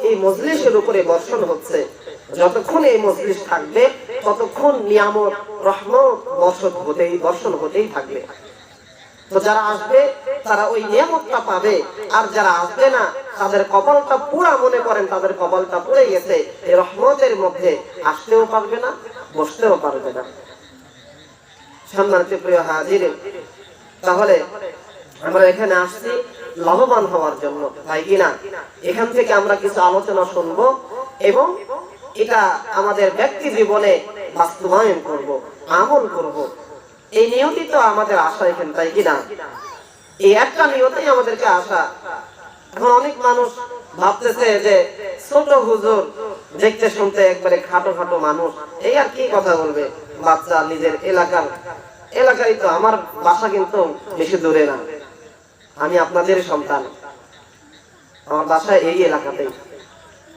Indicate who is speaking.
Speaker 1: এই মজলিসের উপরে বর্ষণ হচ্ছে। যতক্ষণ এই মজলিস থাকবে ততক্ষণ নিয়ামত রহমত বর্ষণ হতেই থাকবে। তো যারা আসবে তারা ওই নিয়ামতটা পাবে, আর যারা আসবে না তাদের কপালটা পুরা, মনে করেন তাদের কপালটা পুড়ে গেছে, এই রহমতের মধ্যে আসতেও পারবে না, বসতেও পারবে না। সম্মানিত প্রিয় হাজির, তাহলে আমরা এখানে আসছি লাভবান হওয়ার জন্য, তাই কিনা? এখান থেকে আমরা কিছু আলোচনা শুনবো এবং এটা আমাদের ব্যক্তি জীবনে বাস্তবায়ন করব, আমল করব। এই নিয়তই তো আমাদের আশা এখানে, তাই কিনা? এই একটা নিয়তেই আমাদেরকে আশা। এখন অনেক মানুষ ভাবতেছে যে ছোট হুজুর, দেখতে শুনতে একবারে খাটো খাটো মানুষ, এই আর কি কথা বলবে, বাচ্চা নিজের এলাকারই তো। আমার বাসা কিন্তু বেশি দূরে না, আমি আপনাদের সন্তান, আমার বাসা এই এলাকাতেই।